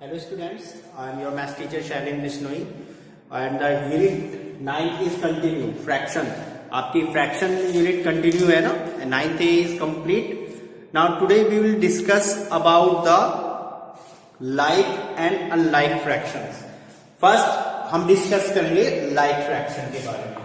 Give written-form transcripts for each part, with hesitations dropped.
Hello students, I am your math teacher Shailin Bishnoi and the unit 9 is continue fraction. आपकी fraction unit continue है ना, 9th is complete. Now today we will discuss about the like and unlike fractions. First हम discuss करेंगे like fraction के बारे में.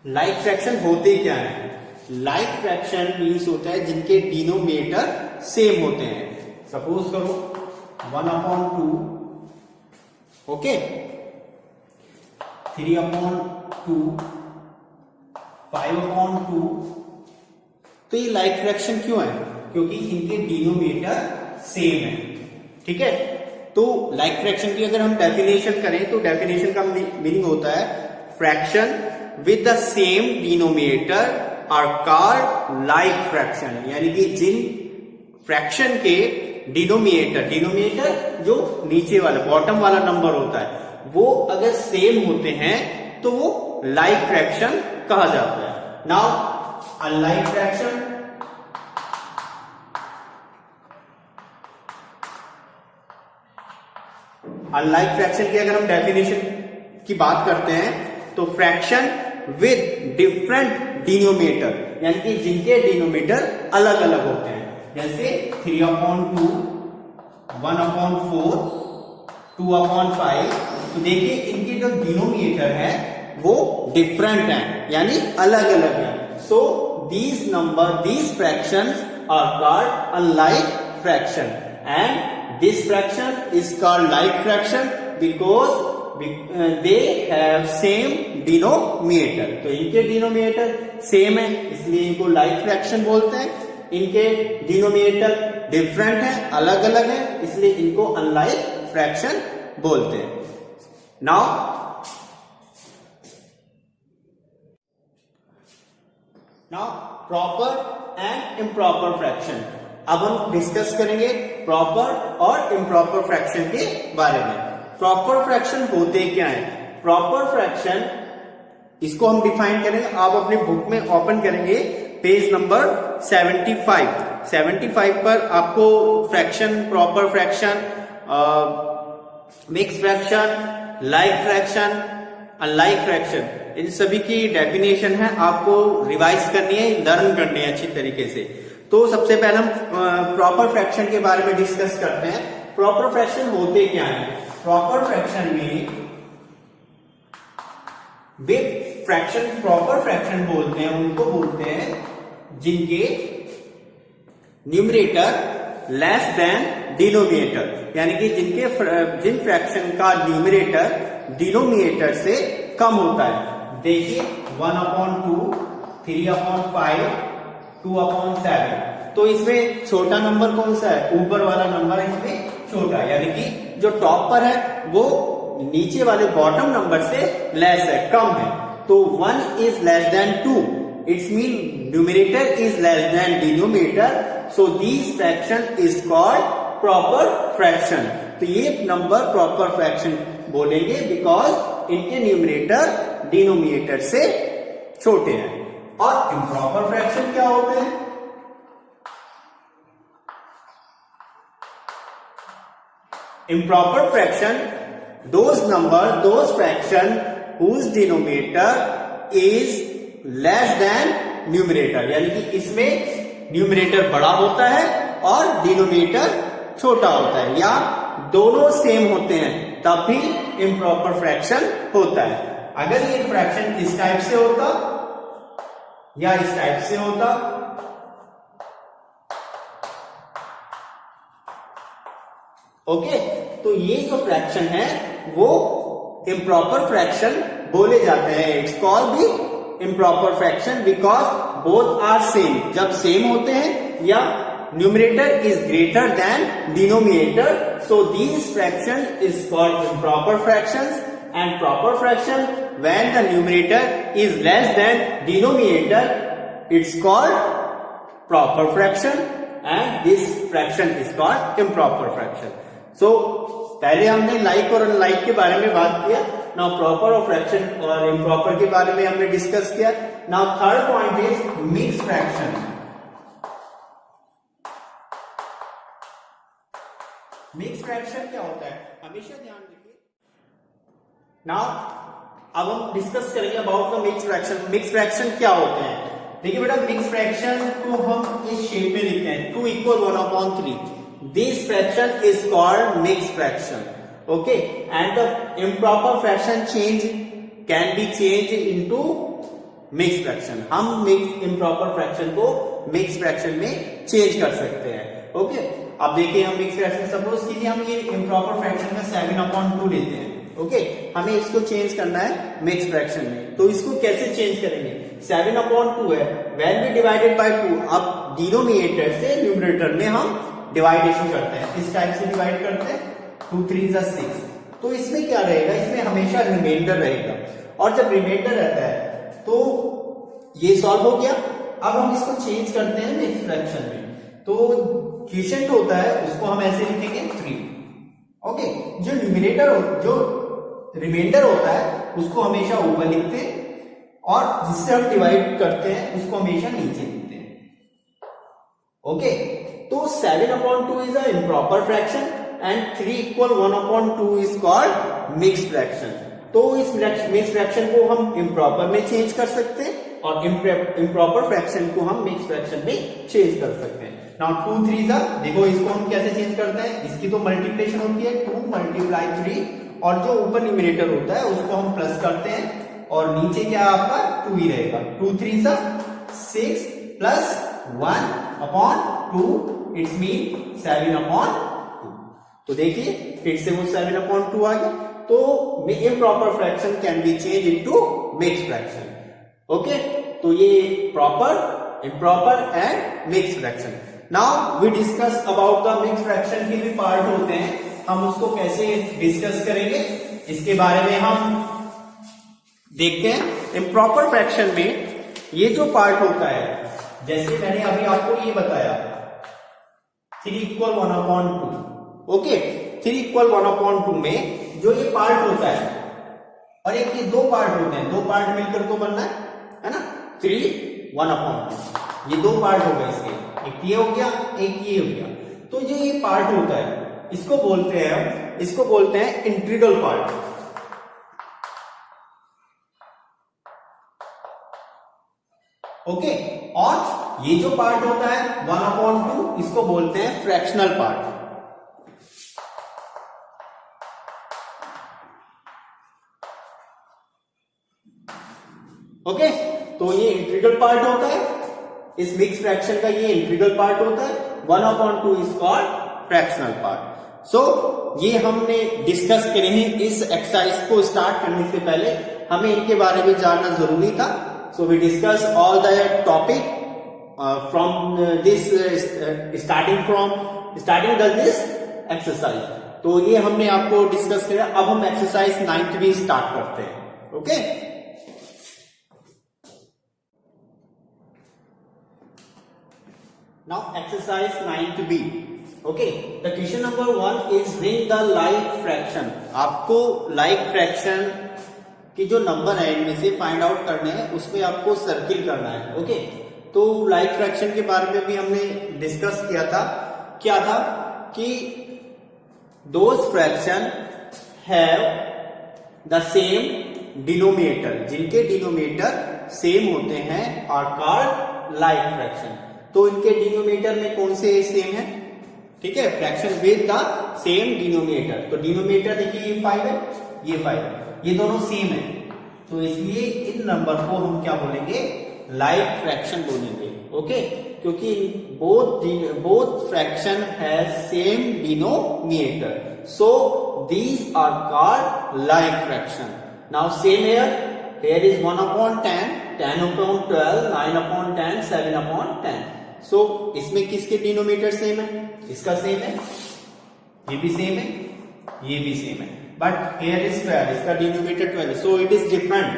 Like fraction होते क्या है? लाइक फ्रैक्शन मीन्स होता है जिनके डिनोमिनेटर सेम होते हैं. सपोज करो 1/2, ओके, 3/2, 5/2. तो ये लाइक फ्रैक्शन क्यों है? क्योंकि इनके डिनोमिनेटर सेम है. ठीक है, तो लाइक फ्रैक्शन की अगर हम डेफिनेशन करें तो डेफिनेशन का मीनिंग होता है fraction with the same denominator are called like fraction. यानी कि जिन फ्रैक्शन के डिनोमिनेटर जो नीचे वाला बॉटम वाला नंबर होता है वो अगर सेम होते हैं तो वो like फ्रैक्शन कहा जाता है. Now unlike fraction, unlike fraction की अगर हम डेफिनेशन की बात करते हैं तो फ्रैक्शन विद डिफरेंट डिनोमिनेटर, यानी कि जिनके डिनोमिनेटर अलग अलग होते हैं. जैसे 3/2, 1/4, 2/5. तो देखिए इनके जो डिनोमिनेटर है वो डिफरेंट है, यानी अलग अलग है. सो these fractions are called unlike fraction and this fraction is called like fraction because they have same denominator. तो इनके डिनोमिनेटर सेम है इसलिए इनको लाइक फ्रैक्शन बोलते हैं. इनके डिनोमिनेटर डिफरेंट है, अलग अलग है, इसलिए इनको अनलाइक फ्रैक्शन बोलते हैं. Now proper and improper fraction. अब हम डिस्कस करेंगे प्रॉपर और इम्प्रॉपर फ्रैक्शन के बारे में. प्रॉपर फ्रैक्शन होते क्या है? प्रॉपर फ्रैक्शन इसको हम डिफाइन करेंगे. आप अपने बुक में ओपन करेंगे पेज नंबर 75 पर आपको fraction, proper fraction, mix fraction, like fraction, unlike fraction, इन सभी की डेफिनेशन है. आपको रिवाइज करनी है, लर्न करनी है अच्छी तरीके से. तो सबसे पहले हम प्रॉपर फ्रैक्शन के बारे में डिस्कस करते हैं. प्रॉपर फ्रैक्शन होते क्या है? प्रॉपर फ्रैक्शन में बिग फ्रैक्शन, प्रॉपर फ्रैक्शन बोलते हैं, उनको बोलते हैं जिनके न्यूमरेटर लेस देन डिनोमिनेटर, यानी कि जिन फ्रैक्शन का न्यूमरेटर डिनोमिनेटर से कम होता है. देखिए 1/2, 3/5, 2/7. तो इसमें छोटा नंबर कौन सा है? ऊपर वाला नंबर इसमें छोटा है, यानी कि जो टॉप पर है वो नीचे वाले बॉटम नंबर से लेस है, कम है. तो 1 is less then 2, it's mean numerator is less than denominator. So this fraction is called proper fraction. तो ये नंबर प्रॉपर फ्रैक्शन बोलेंगे बिकॉज इनके न्यूमरेटर डिनोमिनेटर से छोटे हैं. और इम्प्रॉपर फ्रैक्शन क्या होते हैं? Improper fraction, those fraction whose denominator is less than numerator, यानी कि इसमें न्यूमरेटर बड़ा होता है और डिनोमिनेटर छोटा होता है, या दोनों सेम होते हैं तब भी इम्प्रॉपर फ्रैक्शन होता है. अगर ये फ्रैक्शन इस टाइप से होता या इस टाइप से होता, ओके, तो ये जो फ्रैक्शन है वो इम्प्रॉपर फ्रैक्शन बोले जाते हैं. इट्स कॉल्ड भी improper fraction because both are same. जब सेम होते हैं या numerator is greater than denominator, so this fraction is called improper fractions. And proper fraction when the numerator is less than denominator, it's called proper fraction and this fraction is called improper fraction. So पहले हमने like और unlike के बारे में बात किया. Now proper और fraction और इम्प्रॉपर के बारे में हमने डिस्कस किया। Now third point is mix fraction. Mix fraction क्या होता है, हमेशा ध्यान रखिए। नाउ अब हम डिस्कस करेंगे about the mix fraction. Mix fraction क्या होते हैं? देखिए बेटा, मिक्स फ्रैक्शन को हम इस शेप में लिखते हैं 2 = 1/3। This fraction is called mix fraction, okay. And the improper fraction can be change into mix fraction. हम मिक्स इम्प्रॉपर फ्रैक्शन को मिक्स फ्रैक्शन में चेंज कर सकते हैं, ओके। अब देखिए, हम मिक्स फ्रैक्शन सपोज कीजिए हम ये इम्प्रॉपर फ्रैक्शन का 7/2 लेते हैं, ओके। हमें इसको चेंज करना है मिक्स फ्रैक्शन में, तो इसको कैसे चेंज करेंगे? 7/2 है, वैन बी डिवाइडेड बाय 2। अब डिनोमिनेटर से न्यूमरेटर में हम डिवाइडेशन करते हैं, इस टाइप से डिवाइड करते हैं, 2 3 = 6। तो इसमें क्या रहेगा, इसमें हमेशा रिमाइंडर रहेगा, और जब रिमाइंडर रहता है तो ये सॉल्व हो गया। अब हम इसको चेंज करते हैं मिक्स फ्रैक्शन में, तो क्वोशिएंट होता है उसको हम ऐसे लिखेंगे 3, ओके। जो न्यूमरेटर जो रिमाइंडर होता है उसको हमेशा ऊपर लिखते हैं, और जिससे हम डिवाइड करते हैं उसको हमेशा नीचे लिखते हैं, ओके। तो 7/2 is a improper fraction and 3 = 1/2 is called mix fraction. तो इस मिक्स फ्रैक्शन को हम इम्प्रॉपर में चेंज कर सकते हैं, और इम्प्रॉपर फ्रैक्शन को हम मिक्स फ्रैक्शन में चेंज कर सकते हैं। नाउ 2 3 देखो, इसको हम कैसे चेंज करते हैं, इसकी तो मल्टीप्लिकेशन होती है 2 × 3, और जो ऊपर न्यूमरेटर होता है उसको हम प्लस करते हैं, और नीचे क्या आपका 2 ही रहेगा। 2 3 6 प्लस 1/2 इट्स मीन 7/2। तो देखिए फिर से वो 7/2 आ गया। तो improper fraction can be change into mix fraction, okay. तो ये proper, improper and mix fraction. Now we discuss about the mix fraction के भी पार्ट होते हैं, हम उसको कैसे डिस्कस करेंगे इसके बारे में हम देखते हैं। इम्प्रॉपर फ्रैक्शन में ये जो पार्ट होता है, जैसे मैंने अभी आपको ये बताया 3 = 1/2, ओके। 3 = 1/2 में जो ये पार्ट होता है, और एक ये 2 पार्ट होते हैं, 2 पार्ट मिलकर तो बनना है ना, 3 1/2। ये 2 पार्ट हो गए इसके, एक ये हो गया, एक ये हो गया। तो जो ये पार्ट होता है इसको बोलते हैं इंटीग्रल पार्ट, ओके। और ये जो पार्ट होता है 1/2 इसको बोलते हैं फ्रैक्शनल पार्ट, ओके। तो ये इंटीग्रल पार्ट होता है, इस मिक्स फ्रैक्शन का ये इंटीग्रल पार्ट होता है। 1/2 इज कॉल्ड फ्रैक्शनल पार्ट। सो ये हमने डिस्कस करे हैं। इस एक्सरसाइज को स्टार्ट करने से पहले हमें इनके बारे में जानना जरूरी था। So we discuss all the topic from this starting this exercise. तो ये हमने आपको डिस्कस किया। अब हम एक्सरसाइज 9th भी स्टार्ट करते हैं, okay. Now exercise 9th B, okay. The question number 1 is bring the like fraction. आपको like fraction की जो नंबर है इनमें से फाइंड आउट करने हैं, उसमें आपको सर्किल करना है, ओके। तो like fraction के बारे में भी हमने डिस्कस किया था। क्या था कि those fraction have the same denominator, जिनके डिनोमिनेटर सेम होते हैं are called like fraction। तो इनके डिनोमिनेटर में कौन से सेम है, ठीक है, fraction with the same denominator. तो डिनोमिनेटर देखिए ये 5 है, ये 5 है, ये दोनों सेम है, तो इसलिए इन नंबर को हम क्या बोलेंगे, लाइक फ्रैक्शन बोलेंगे, ओके। क्योंकि both fraction has same denominator, so these are called like fraction. Now same here is 1/10, 10/12, 9/10, 7/10। सो इसमें किसके डिनोमिनेटर सेम है, इसका सेम है, ये भी सेम है, ये भी सेम है, बट here is 12, इसका denominator 12, so it is different,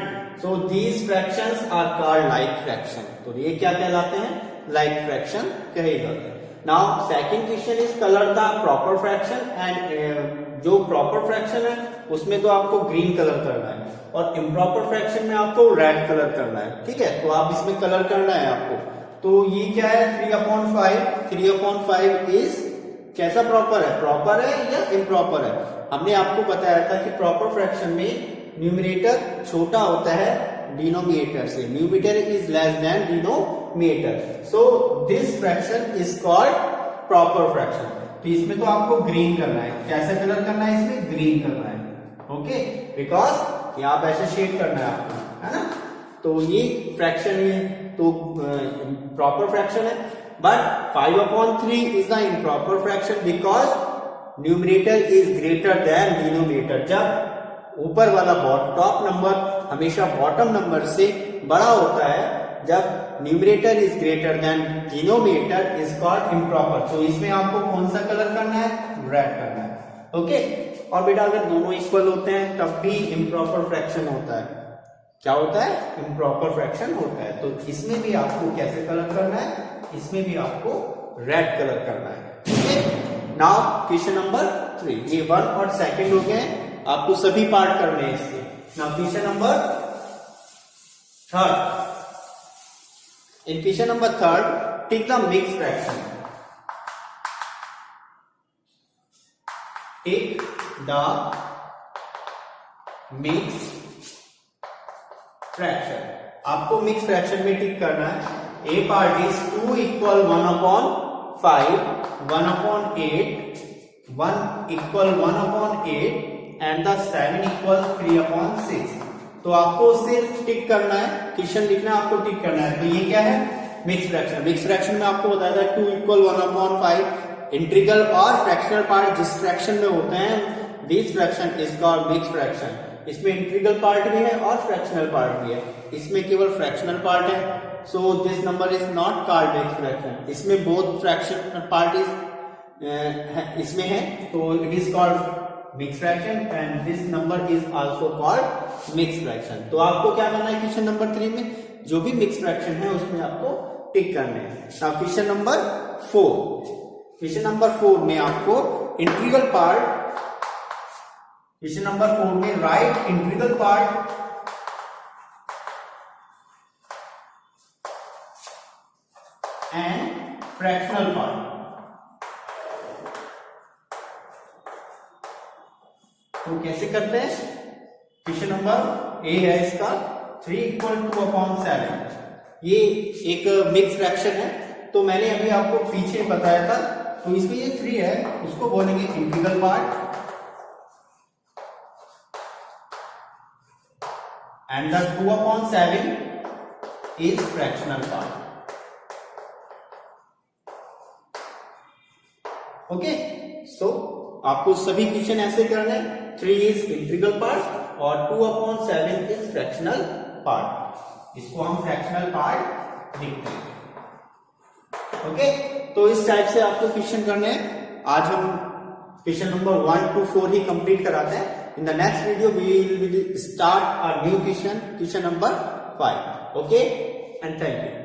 so these fractions are called like fraction। तो ये क्या कहलाते हैं, like fraction कहे जाते हैं। Now second question is colour the proper fraction and जो प्रॉपर फ्रैक्शन है उसमें तो आपको ग्रीन कलर करना है और इम्प्रॉपर फ्रैक्शन में आपको रेड कलर करना है, ठीक है। तो आप इसमें कलर करना है आपको। तो ये क्या है 3/5, 3/5 इज कैसा प्रॉपर है, प्रॉपर है या इम्प्रॉपर है। हमने आपको बताया था कि प्रॉपर फ्रैक्शन में न्यूमरेटर छोटा होता है डिनोमिनेटर से, numerator is less than denominator, so this fraction is called proper fraction. तो इसमें तो आपको ग्रीन करना है, कैसा कलर करना है, इसमें ग्रीन करना है, ओके, बिकॉज यहाँ पे ऐसे शेड करना है आपको, है ना। तो ये फ्रैक्शन है तो प्रॉपर फ्रैक्शन है, but 5/3 is the improper fraction because numerator is greater than denominator. जब ऊपर वाला टॉप नंबर हमेशा बॉटम नंबर से बड़ा होता है, जब numerator is greater than denominator is called improper. तो इसमें आपको कौन सा कलर करना है, रेड करना है, ओके। और बेटा अगर दोनों इक्वल होते हैं तब भी इम्प्रॉपर फ्रैक्शन होता है, क्या होता है, इम्प्रॉपर फ्रैक्शन होता है। तो इसमें भी आपको कैसे कलर करना है, इसमें भी आपको रेड कलर करना है, ओके। नाउ क्वेश्चन नंबर 3, ये 1 और 2 हो गए, आपको सभी पार्ट करने हैं इसके। Now question number 3, in question number 3 take the mix fraction, take the mix fraction. आपको मिक्स फ्रैक्शन में टिक करना है। A part is 2 = 1/5, 1/8, 1 = 1/8 and the 7 = 3/6। तो आपको सिर्फ टिक करना है, क्वेश्चन लिखना है, आपको टिक करना है। तो ये क्या है, मिक्स फ्रैक्शन। मिक्स फ्रैक्शन में आपको बताया था 2 = 1/5, इंटीग्रल और फ्रैक्शनल पार्ट जिस फ्रैक्शन में होते हैं, this fraction is called mix fraction. इसमें इंटीग्रल पार्ट भी है और फ्रैक्शनल पार्ट भी है, इसमें केवल फ्रैक्शनल पार्ट है, so this number is not called mix fraction. इसमें बोथ फ्रैक्शनल पार्ट इज इसमें है, तो it is called mix fraction and this number is also called mix fraction. तो आपको क्या करना है क्वेश्चन नंबर 3 में, जो भी मिक्स फ्रैक्शन है उसमें आपको टिक करने हैं। Now question number 4, question number 4 में आपको इंटीग्रल पार्ट, क्वेश्चन नंबर 4 में right integral part and fractional part. तो कैसे करते हैं, क्वेश्चन नंबर ए है इसका 3 = 2/7। ये एक मिक्स फ्रैक्शन है, तो मैंने अभी आपको पीछे बताया था, तो इसमें ये 3 है, उसको बोलेंगे integral part and the 2/7 is fractional part, okay। so आपको सभी क्वेश्चन ऐसे करने, 3 is इंटीग्रल पार्ट और 2/7 is fractional part, इसको हम फ्रैक्शनल पार्ट लिखते हैं, ओके। तो इस टाइप से आपको क्वेश्चन करने हैं। आज हम question number 1 to 4 he complete कराते हैं। In the next video, we will start a new question number 5. Okay, and thank you.